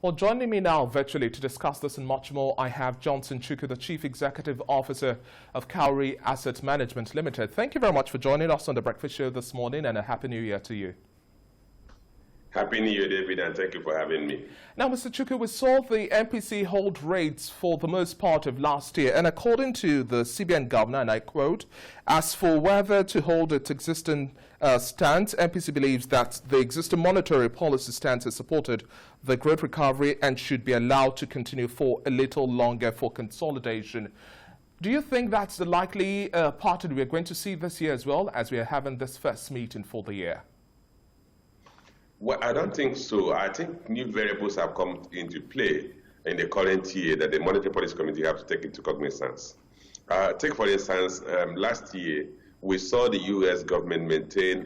Well, joining me now virtually to discuss this and much more, I have Johnson Chukwu, the Chief Executive Officer of Cowry Assets Management Limited. Thank you very much for joining us on the Breakfast Show this morning, and a Happy New Year to you. Happy New Year, David, and thank you for having me. Now, Mr. Chukwu, we saw the MPC hold rates for the most part of last year, and according to the CBN governor, and I quote, as for whether to hold its existing stance, MPC believes that the existing monetary policy stance has supported the growth recovery and should be allowed to continue for a little longer for consolidation. Do you think that's the likely pattern we're going to see this year as well, as we are having this first meeting for the year? Well, I don't think so. I think new variables have come into play in the current year that the Monetary Policy Committee have to take into cognizance. Take, for instance, last year, we saw the U.S. government maintain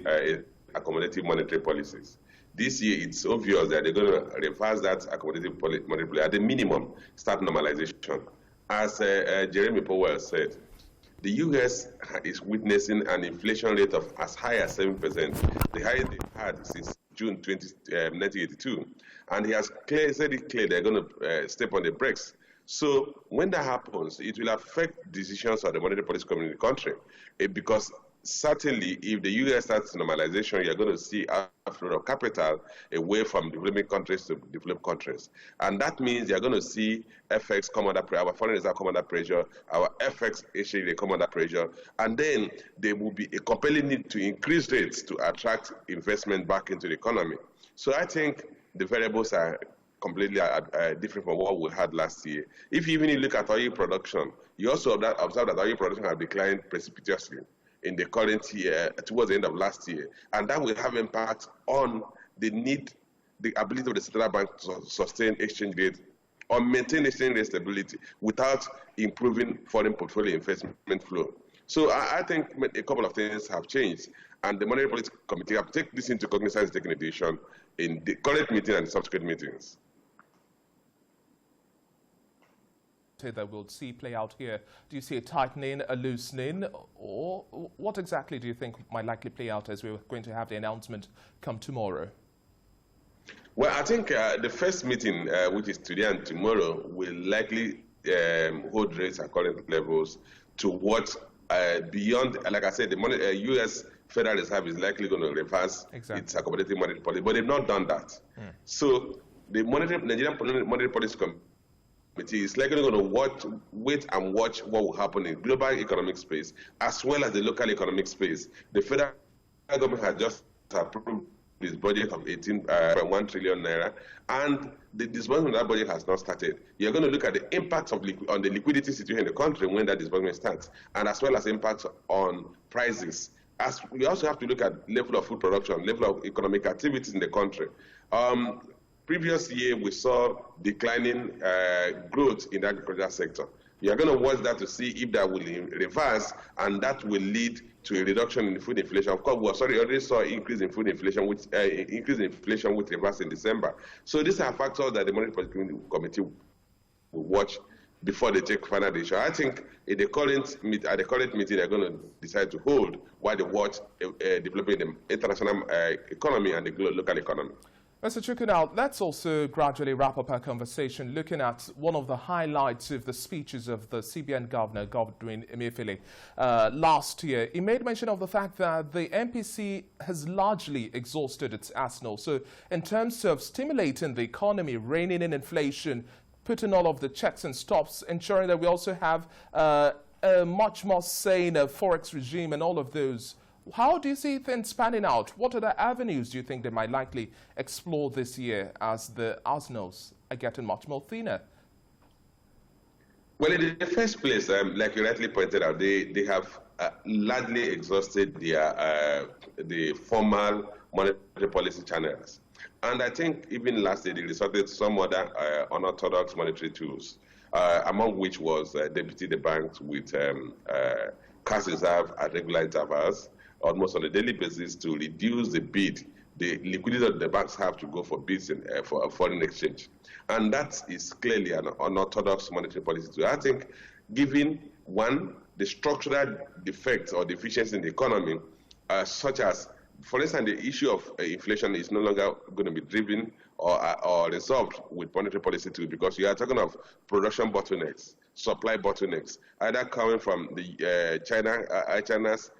accommodative monetary policies. This year, it's obvious that they're going to reverse that accommodative monetary policy, at the minimum, start normalization. As Jeremy Powell said, the U.S. is witnessing an inflation rate of as high as 7%, the highest they've had since June 1982, and he has said it clear they're going to step on the brakes. So when that happens, it will affect decisions of the monetary policy community in the country, because certainly if the U.S. starts normalization, you're going to see outflow of capital away from developing countries to developed countries, and that means you're going to see FX come under pressure, our foreign reserve come under pressure, our FX exchange come under pressure, and then there will be a compelling need to increase rates to attract investment back into the economy. So I think the variables are completely different from what we had last year. If you even look at oil production, you also observe that oil production has declined precipitously in the current year, towards the end of last year, and that will have impact on the ability of the central bank to sustain exchange rate or maintain exchange rate stability without improving foreign portfolio investment flow. So I think a couple of things have changed, and the Monetary Policy Committee have taken this into cognizance, taking a decision in the current meeting and subsequent meetings. That we'll see play out here. Do you see a tightening, a loosening, or what exactly do you think might likely play out as we're going to have the announcement come tomorrow? Well, I think the first meeting, which is today and tomorrow, will likely hold rates at current levels to what beyond, like I said, the U.S. Federal Reserve is likely going to reverse its accommodative monetary policy, but they've not done that. So the Nigerian Monetary Policy Committee is likely going to wait and watch what will happen in global economic space as well as the local economic space. The federal government has just approved this budget of 18.1 trillion naira, and the disbursement of that budget has not started. You're going to look at the impact on the liquidity situation in the country when that disbursement starts, and as well as impact on prices. As we also have to look at level of food production, level of economic activities in the country. Previous year, we saw declining growth in the agricultural sector. You are going to watch that to see if that will reverse, and that will lead to a reduction in food inflation. Of course, we already saw increase in food inflation, which reversed in December. So these are factors that the Monetary Policy Committee will watch before they take final decision. I think at the current meeting, they're going to decide to hold while they watch developing the international economy and the local economy. Mr. Chukwu, now let's also gradually wrap up our conversation looking at one of the highlights of the speeches of the CBN governor, Godwin Emefiele, last year. He made mention of the fact that the MPC has largely exhausted its arsenal. So in terms of stimulating the economy, reining in inflation, putting all of the checks and stops, ensuring that we also have a much more sane forex regime and all of those, how do you see things panning out? What other avenues do you think they might likely explore this year as the arsenals are getting much more thinner? Well, in the first place, like you rightly pointed out, they have largely exhausted the formal monetary policy channels. And I think even last year they resorted to some other unorthodox monetary tools, among which was deputy the banks with cash reserve at regular intervals, almost on a daily basis, to reduce the liquidity that the banks have to go for bids for foreign exchange. And that is clearly an unorthodox monetary policy. So I think, given one, the structural defects or deficiencies in the economy, such as, for instance, the issue of inflation is no longer going to be driven or resolved with monetary policy too, because you are talking of production bottlenecks, supply bottlenecks, either coming from the China's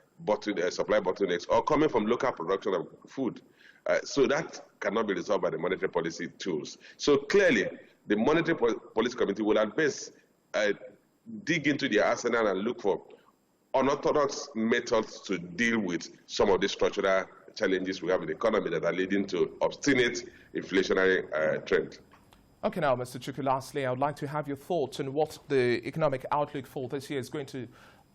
supply bottlenecks or coming from local production of food. So that cannot be resolved by the monetary policy tools. So clearly, the Monetary Policy Committee will at best dig into their arsenal and look for unorthodox methods to deal with some of the structural challenges we have in the economy that are leading to obstinate inflationary trend. Okay, now, Mr. Chukwu, lastly, I would like to have your thoughts on what the economic outlook for this year is going to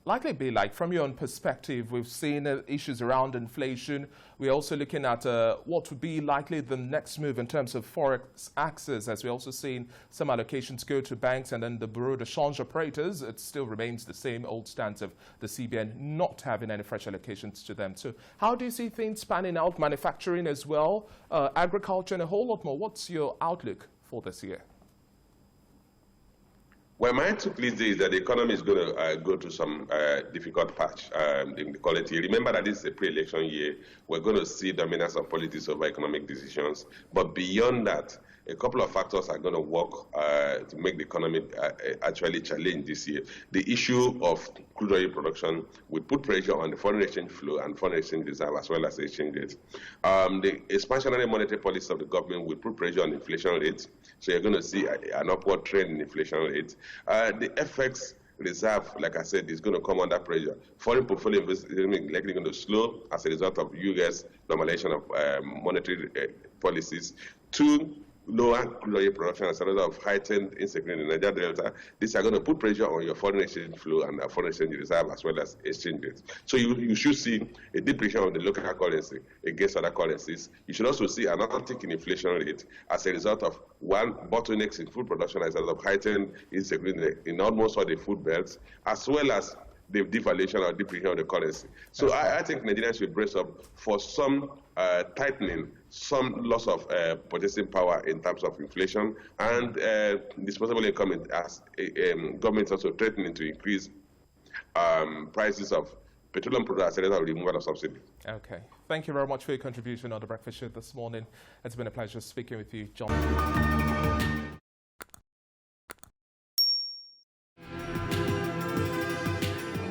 likely be like. From your own perspective, we've seen issues around inflation. We're also looking at what would be likely the next move in terms of forex access, as we're also seeing some allocations go to banks and then the bureau de change operators. It still remains the same old stance of the CBN not having any fresh allocations to them. So how do you see things panning out, manufacturing as well, agriculture and a whole lot more? What's your outlook for this year? Well, my outlook these days is that the economy is going to go through some difficult patch in the quality. Remember that this is a pre-election year. We're going to see dominance of politics over economic decisions. But beyond that, a couple of factors are going to work to make the economy actually challenge this year. The issue of crude oil production will put pressure on the foreign exchange flow and foreign exchange reserve as well as the exchange rate. The expansionary monetary policy of the government will put pressure on inflation rates. So you're going to see an upward trend in inflation rate. The FX reserve, like I said, is going to come under pressure. Foreign portfolio investment is likely going to slow as a result of U.S. normalization of monetary policies. Two, lower crude oil production as a result of heightened insecurity in the Niger Delta. These are going to put pressure on your foreign exchange flow and foreign exchange reserve as well as exchange rates. So you should see a depreciation of the local currency against other currencies. You should also see an uptick in inflation rate as a result of one, bottlenecks in food production as a result of heightened insecurity in almost all the food belts, as well as the devaluation or depreciation of the currency. So I think Nigerians should brace up for some tightening, some loss of purchasing power in terms of inflation and disposable income as government also threatening to increase prices of petroleum products as a result of removal of subsidy. Okay. Thank you very much for your contribution on the Breakfast Show this morning. It's been a pleasure speaking with you, John.